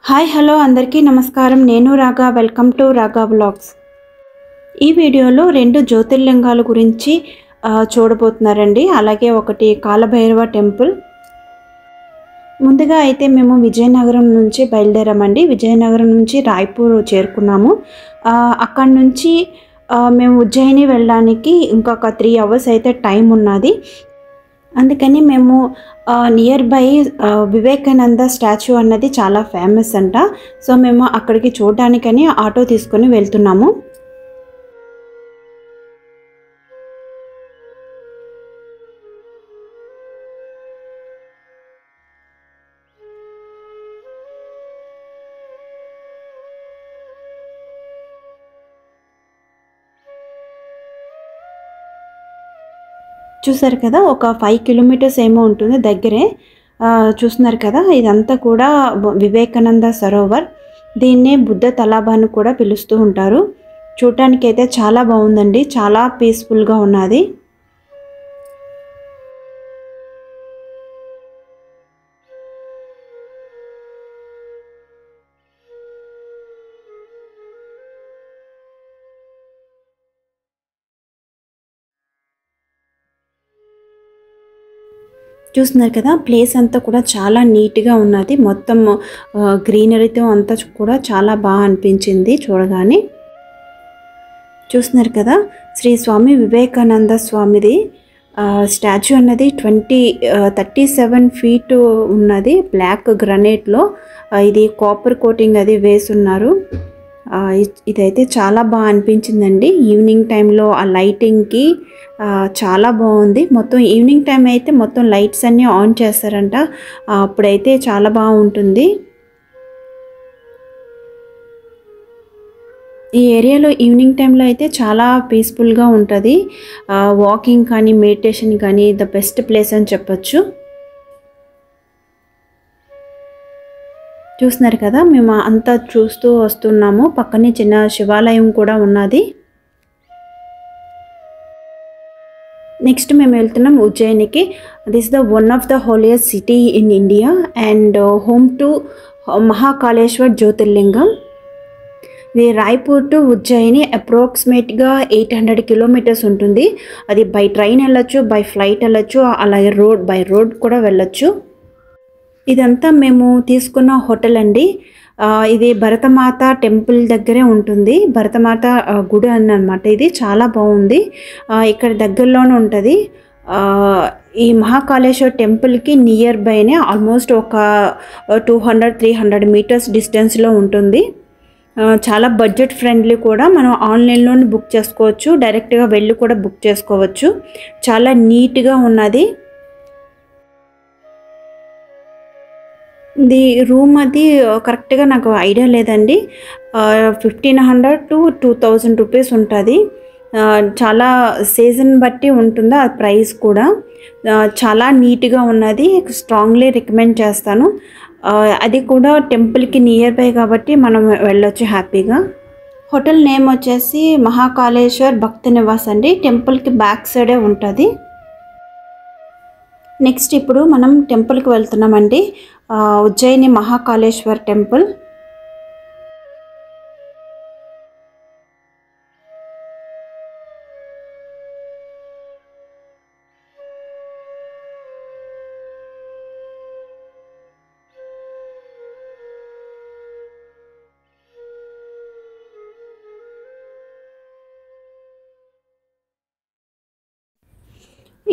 Hi hello అందరికీ నమస్కారం. నేను రాగా. వెల్కమ్ టు రాగా వ్లాగ్స్. ఈ వీడియోలో రెండు జ్యోతిర్లింగాల గురించి చూడబోతున్నారండి. అలాగే ఒకటి కాలభైరవ టెంపుల్. ముందుగా అయితే మేము విజయనగరం నుంచి బయలుదేరామండి. విజయనగరం నుంచి రాయ్పూర్ చేరుకున్నాము. అక్కడి నుంచి మేము ఉజ్జయిని వెళ్ళడానికి ఇంకొక 3 అవర్స్ అయితే టైం ఉన్నది. అందుకని మేము నియర్ బై వివేకానంద స్టాచ్యూ అన్నది చాలా ఫేమస్ అంట. సో మేము అక్కడికి చూడడానికని ఆటో తీసుకొని వెళ్తున్నాము. చూసారు కదా, ఒక 5 కిలోమీటర్స్ ఏమో ఉంటుంది దగ్గరే. చూస్తున్నారు కదా, ఇదంతా కూడా వివేకానంద సరోవర్. దీన్నే బుద్ధ తలాబ్ అని కూడా పిలుస్తూ ఉంటారు. చూడటానికి అయితే చాలా బాగుందండి, చాలా పీస్ఫుల్గా ఉన్నది. చూస్తున్నారు కదా, ప్లేస్ అంతా కూడా చాలా నీట్గా ఉన్నది. మొత్తం గ్రీనరీతో అంతా కూడా చాలా బాగా అనిపించింది చూడగానే. చూస్తున్నారు కదా, శ్రీ స్వామి వివేకానంద స్వామిది స్టాచ్యూ అన్నది 37 ఫీట్ ఉన్నది. బ్లాక్ గ్రనైట్లో ఇది కాపర్ కోటింగ్ అది వేసున్నారు. ఇదైతే చాలా బాగా అనిపించిందండి. ఈవినింగ్ టైంలో ఆ లైటింగ్కి చాలా బాగుంది. మొత్తం ఈవినింగ్ టైం అయితే మొత్తం లైట్స్ అన్నీ ఆన్ చేస్తారంట. అప్పుడైతే చాలా బాగుంటుంది. ఈ ఏరియాలో ఈవినింగ్ టైంలో అయితే చాలా పీస్ఫుల్గా ఉంటుంది. వాకింగ్ కానీ మెడిటేషన్ కానీ ద బెస్ట్ ప్లేస్ అని చెప్పచ్చు. చూస్తున్నారు కదా, మేము అంతా చూస్తూ వస్తున్నాము. పక్కనే చిన్న శివాలయం కూడా ఉన్నది. నెక్స్ట్ మేము వెళ్తున్నాం ఉజ్జయినికి. This the one of the holiest city in India and home to Mahakaleshwar జ్యోతిర్లింగం. ఇది రాయ్పూర్ టు ఉజ్జయిని అప్రాక్సిమేట్గా 800 కిలోమీటర్స్ ఉంటుంది. అది బై ట్రైన్ వెళ్ళొచ్చు, బై ఫ్లైట్ వెళ్ళొచ్చు, అలాగే బై రోడ్ కూడా వెళ్ళొచ్చు. ఇదంతా మేము తీసుకున్న హోటల్ అండి. ఇది భరతమాత టెంపుల్ దగ్గరే ఉంటుంది. భరతమాత గుడి అన్నమాట. ఇది చాలా బాగుంది. ఇక్కడ దగ్గరలోనే ఉంటుంది. ఈ మహాకాళేశ్వర్ టెంపుల్కి నియర్ బైనే ఆల్మోస్ట్ ఒక 200-300 మీటర్స్ డిస్టెన్స్లో ఉంటుంది. చాలా బడ్జెట్ ఫ్రెండ్లీ కూడా. మనం ఆన్లైన్లోనే బుక్ చేసుకోవచ్చు, డైరెక్ట్గా వెళ్ళి కూడా బుక్ చేసుకోవచ్చు. చాలా నీట్గా ఉన్నది. ఇది రూమ్ అది కరెక్ట్గా నాకు ఐడియా లేదండి. 1500 to 2000 రూపీస్ ఉంటుంది. చాలా సీజన్ బట్టి ఉంటుందా ఆ ప్రైస్ కూడా. చాలా నీట్గా ఉన్నది. స్ట్రాంగ్లీ రికమెండ్ చేస్తాను. అది కూడా టెంపుల్కి నియర్ బై కాబట్టి మనం వెళ్ళొచ్చు హ్యాపీగా. హోటల్ నేమ్ వచ్చేసి మహాకాళేశ్వర్ భక్తి నివాస్ అండి. టెంపుల్కి బ్యాక్ సైడే ఉంటుంది. నెక్స్ట్ ఇప్పుడు మనం టెంపుల్కి వెళ్తున్నామండి. ఉజ్జయిని మహాకాళేశ్వర్ టెంపుల్.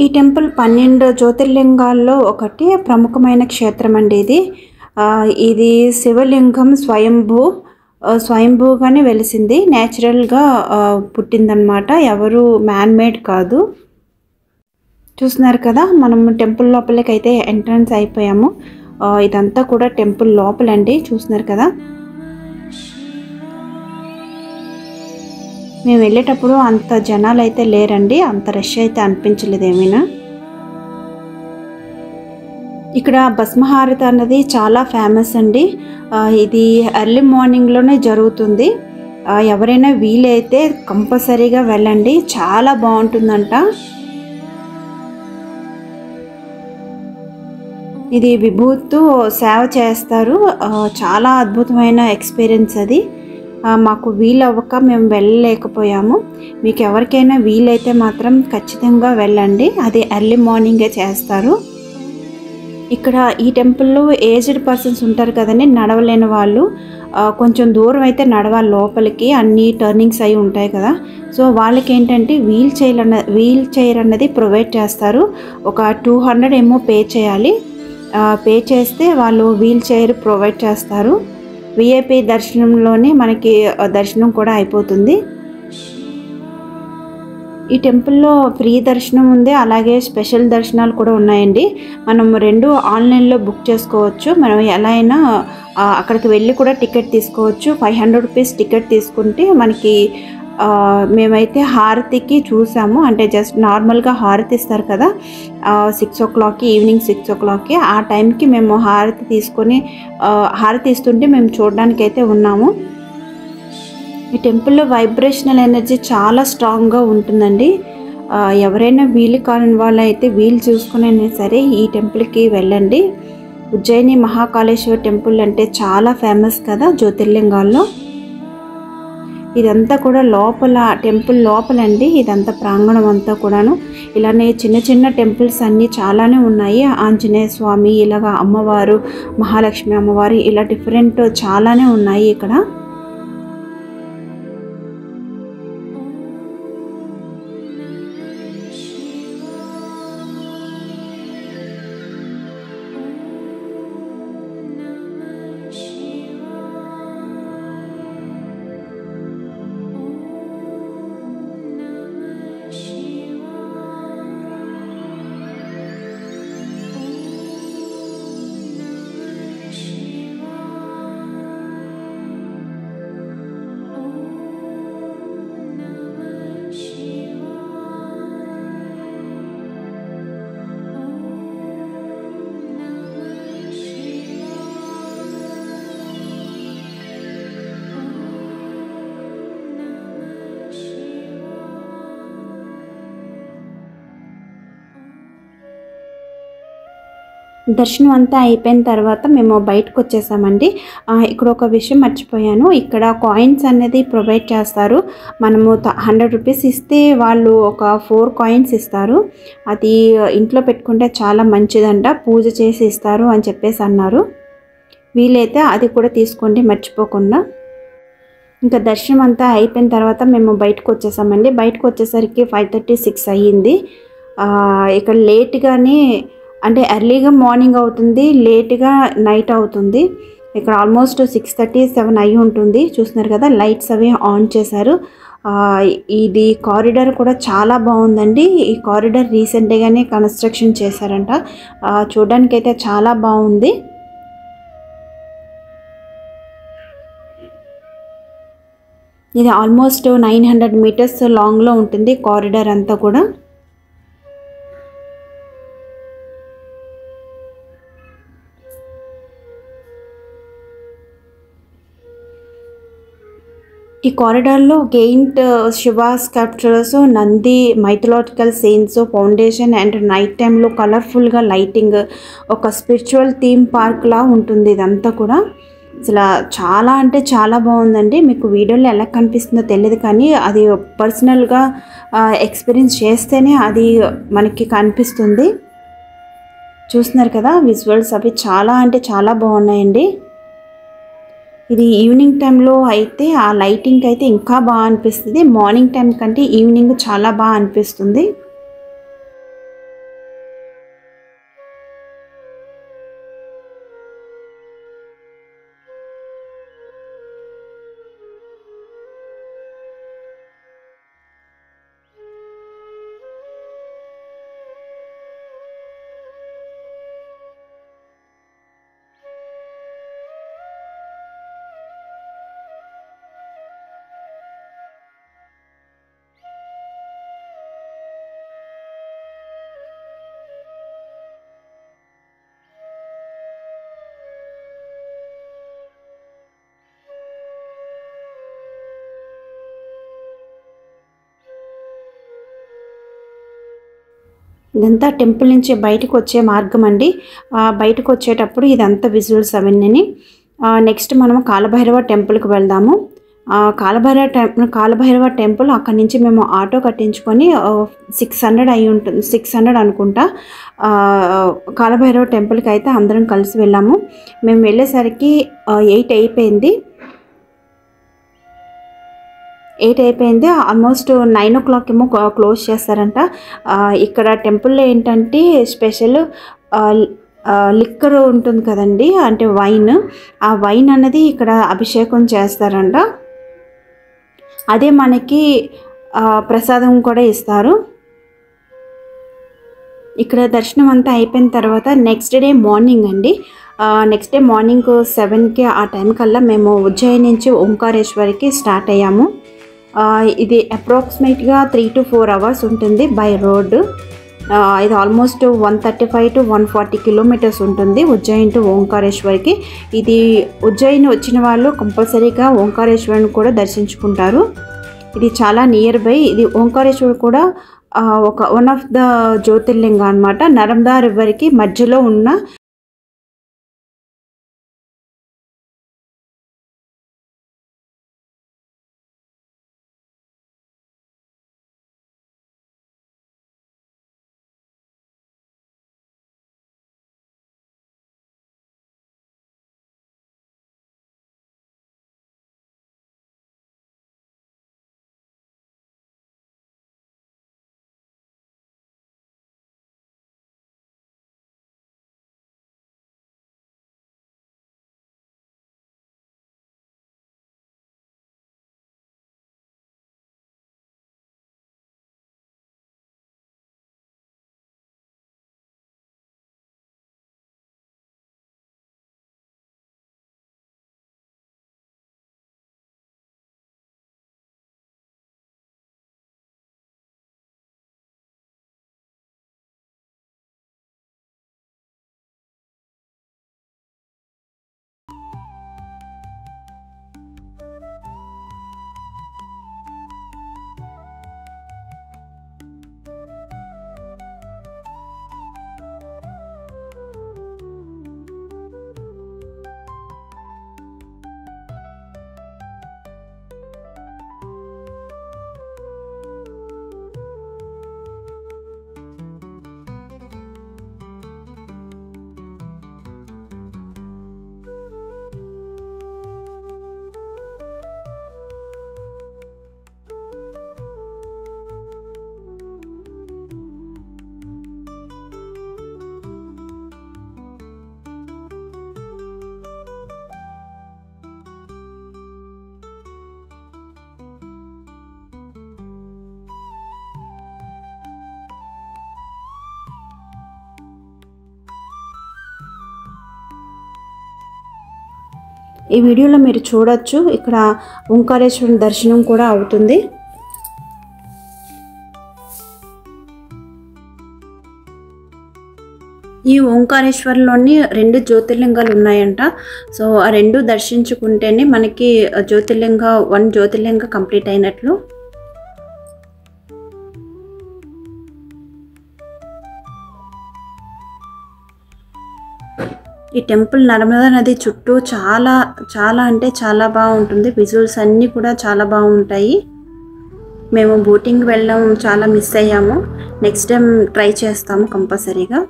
ఈ టెంపుల్ 12 జ్యోతిర్లింగాల్లో ఒకటి ప్రముఖమైన క్షేత్రం అండి ఇది. ఇది శివలింగం స్వయంభూగానే వెలిసింది. న్యాచురల్గా పుట్టిందనమాట, ఎవరు మ్యాన్మేడ్ కాదు. చూస్తున్నారు కదా, మనం టెంపుల్ లోపలికి అయితే ఎంట్రన్స్ అయిపోయాము. ఇదంతా కూడా టెంపుల్ లోపలండి. చూస్తున్నారు కదా, మేము వెళ్ళేటప్పుడు అంత జనాలు అయితే లేరండి, అంత రష్ అయితే అనిపించలేదు ఏమైనా. ఇక్కడ భస్మహారతి అన్నది చాలా ఫేమస్ అండి. ఇది ఎర్లీ మార్నింగ్లోనే జరుగుతుంది. ఎవరైనా వీలైతే కంపల్సరీగా వెళ్ళండి, చాలా బాగుంటుందంట. ఇది విభూతితో సేవ చేస్తారు. చాలా అద్భుతమైన ఎక్స్పీరియన్స్ అది. మాకు వీలవ్వక మేము వెళ్ళలేకపోయాము. మీకు ఎవరికైనా వీలైతే మాత్రం ఖచ్చితంగా వెళ్ళండి. అది ఎర్లీ మార్నింగే చేస్తారు. ఇక్కడ ఈ టెంపుల్లో ఏజ్డ్ పర్సన్స్ ఉంటారు కదండి, నడవలేని వాళ్ళు. కొంచెం దూరం అయితే నడవాలి లోపలికి, అన్ని టర్నింగ్స్ అయి ఉంటాయి కదా. సో వాళ్ళకి ఏంటంటే వీల్ చైర్ అన్నది ప్రొవైడ్ చేస్తారు. ఒక 200 ఏమో పే చేయాలి. పే చేస్తే వాళ్ళు వీల్ చైర్ ప్రొవైడ్ చేస్తారు. విఐపి దర్శనంలోనే మనకి దర్శనం కూడా అయిపోతుంది. ఈ టెంపుల్లో ఫ్రీ దర్శనం ఉంది, అలాగే స్పెషల్ దర్శనాలు కూడా ఉన్నాయండి. మనం 2 ఆన్లైన్లో బుక్ చేసుకోవచ్చు. మనం ఎలా అయినా అక్కడికి వెళ్ళి కూడా టికెట్ తీసుకోవచ్చు. 500 రూపీస్ టికెట్ తీసుకుంటే మనకి మేమైతే హారతికి చూసాము. అంటే జస్ట్ నార్మల్గా హారతి ఇస్తారు కదా, 6 o'clockకి, ఈవినింగ్ 6 o'clockకి ఆ టైంకి మేము హారతి తీసుకొని హారతి ఇస్తుంటే మేము చూడడానికైతే ఉన్నాము. ఈ టెంపుల్లో వైబ్రేషనల్ ఎనర్జీ చాలా స్ట్రాంగ్గా ఉంటుందండి. ఎవరైనా వీలు కాని వాళ్ళైతే వీలు చూసుకునైనా సరే ఈ టెంపుల్కి వెళ్ళండి. ఉజ్జయిని మహాకాళేశ్వర టెంపుల్ అంటే చాలా ఫేమస్ కదా జ్యోతిర్లింగాల్లో. ఇదంతా కూడా లోపల, టెంపుల్ లోపలండి. ఇదంతా ప్రాంగణం అంతా కూడాను ఇలానే చిన్న చిన్న టెంపుల్స్ అన్నీ చాలానే ఉన్నాయి. ఆంజనేయ స్వామి, ఇలాగా అమ్మవారు, మహాలక్ష్మి అమ్మవారు, ఇలా డిఫరెంట్ చాలానే ఉన్నాయి ఇక్కడ. దర్శనం అంతా అయిపోయిన తర్వాత మేము బయటకు వచ్చేసామండి. ఇక్కడ ఒక విషయం మర్చిపోయాను. ఇక్కడ కాయిన్స్ అనేది ప్రొవైడ్ చేస్తారు. మనము 100 రూపీస్ ఇస్తే వాళ్ళు ఒక 4 కాయిన్స్ ఇస్తారు. అది ఇంట్లో పెట్టుకుంటే చాలా మంచిదంట, పూజ చేసి ఇస్తారు అని చెప్పేసి అన్నారు. వీలైతే అది కూడా తీసుకోండి మర్చిపోకుండా. ఇంకా దర్శనం అంతా అయిపోయిన తర్వాత మేము బయటకు వచ్చేసామండి. బయటకు వచ్చేసరికి 5:30, 6 అయ్యింది. ఇక్కడ లేట్గానే, అంటే ఎర్లీగా మార్నింగ్ అవుతుంది, లేట్గా నైట్ అవుతుంది. ఇక్కడ ఆల్మోస్ట్ 6:30, 7 అయ్యి ఉంటుంది. చూస్తున్నారు కదా, లైట్స్ అవి ఆన్ చేశారు. ఇది కారిడార్ కూడా చాలా బాగుందండి. ఈ కారిడార్ రీసెంట్గానే కన్స్ట్రక్షన్ చేశారంట. చూడడానికైతే చాలా బాగుంది. ఇది ఆల్మోస్ట్ 900 మీటర్స్ లాంగ్లో ఉంటుంది కారిడార్ అంతా కూడా. ఈ కారిడార్లో giant Shiva sculptures, Nandi mythological scenes, foundation and night టైంలో కలర్ఫుల్గా లైటింగ్, ఒక స్పిరిచువల్ థీమ్ పార్క్లా ఉంటుంది ఇదంతా కూడా. అసలు చాలా అంటే చాలా బాగుందండి. మీకు వీడియోలో ఎలా కనిపిస్తుందో తెలియదు, కానీ అది పర్సనల్గా ఎక్స్పీరియన్స్ చేస్తేనే అది మనకి కనిపిస్తుంది. చూస్తున్నారు కదా, విజువల్స్ అవి చాలా అంటే చాలా బాగున్నాయండి. ఇది ఈవినింగ్ టైంలో అయితే ఆ లైటింగ్ అయితే ఇంకా బాగా అనిపిస్తుంది. మార్నింగ్ టైం కంటే ఈవినింగ్ చాలా బాగా అనిపిస్తుంది. ఇదంతా టెంపుల్ నుంచి బయటకు వచ్చే మార్గం అండి. బయటకు వచ్చేటప్పుడు ఇదంతా విజువల్స్ అవన్నీ. నెక్స్ట్ మనం కాలభైరవ టెంపుల్కి వెళ్దాము. కాలభైరవ టెంపుల్ అక్కడి నుంచి మేము ఆటో కట్టించుకొని 600 అయి ఉంటుంది, 600 అనుకుంటా. కాలభైరవ టెంపుల్కి అయితే అందరం కలిసి వెళ్ళాము. మేము వెళ్ళేసరికి 8 అయిపోయింది. ఆల్మోస్ట్ 9 o'clock ఏమో క్లోజ్ చేస్తారంట. ఇక్కడ టెంపుల్లో ఏంటంటే స్పెషల్ లిక్కర్ ఉంటుంది కదండి, అంటే వైన్. ఆ వైన్ అనేది ఇక్కడ అభిషేకం చేస్తారంట. అదే మనకి ప్రసాదం కూడా ఇస్తారు. ఇక్కడ దర్శనం అంతా అయిపోయిన తర్వాత నెక్స్ట్ డే మార్నింగ్ అండి, నెక్స్ట్ డే మార్నింగ్ 7కి ఆ టైం కల్లా మేము ఉజ్జయిని నుంచి ఓంకారేశ్వరికి స్టార్ట్ అయ్యాము. ఇది అప్రాక్సిమేట్గా 3 to 4 hours ఉంటుంది బై రోడ్. ఇది ఆల్మోస్ట్ 135 to 140 kilometers ఉంటుంది ఉజ్జయిని టు ఓంకారేశ్వరికి. ఇది ఉజ్జయిని వచ్చిన వాళ్ళు కంపల్సరీగా ఓంకారేశ్వరిని కూడా దర్శించుకుంటారు. ఇది చాలా నియర్ బై. ఇది ఓంకారేశ్వర్ కూడా వన్ ఆఫ్ ద జ్యోతిర్లింగ అనమాట. నర్మదా రివర్కి మధ్యలో ఉన్న ఈ వీడియోలో మీరు చూడొచ్చు, ఇక్కడ ఓంకారేశ్వరుని దర్శనం కూడా అవుతుంది. ఈ ఓంకారేశ్వర్లోని 2 జ్యోతిర్లింగాలు ఉన్నాయంట. సో ఆ 2 దర్శించుకుంటేనే మనకి 1 జ్యోతిర్లింగ కంప్లీట్ అయినట్లు. ఈ టెంపుల్ నర్మదా నది చుట్టూ చాలా అంటే చాలా బాగుంటుంది. విజువల్స్ అన్నీ కూడా చాలా బాగుంటాయి. మేము బోటింగ్ వెళ్ళడం చాలా మిస్ అయ్యాము. నెక్స్ట్ టైం ట్రై చేస్తాము కంపల్సరీగా.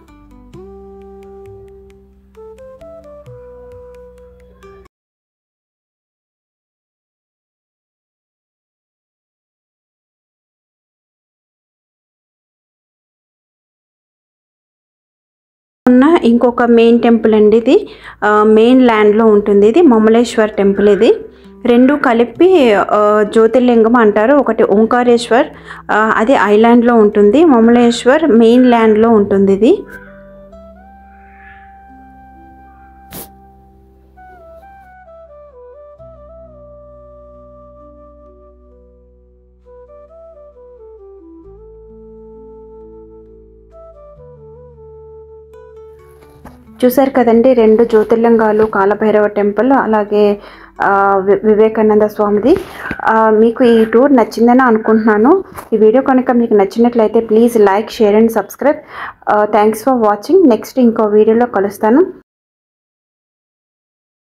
ఉన్న ఇంకొక మెయిన్ టెంపుల్ అండి, ఇది మెయిన్ ల్యాండ్లో ఉంటుంది. ఇది మమలేశ్వర్ టెంపుల్. ఇది 2 కలిపి జ్యోతిర్లింగం అంటారు. ఒకటి ఓంకారేశ్వర్, అది ఐలాండ్లో ఉంటుంది. మమలేశ్వర్ మెయిన్ ల్యాండ్లో ఉంటుంది. ఇది చూసారు కదండి, 2 జ్యోతిర్లింగాలు, కాలభైరవ టెంపుల్, అలాగే వివేకానంద స్వామిది. మీకు ఈ టూర్ నచ్చిందని అనుకుంటున్నాను. ఈ వీడియో కనుక మీకు నచ్చినట్లయితే please like, share and subscribe. Thanks for watching. Next ఇంకో వీడియోలో కలుస్తాను.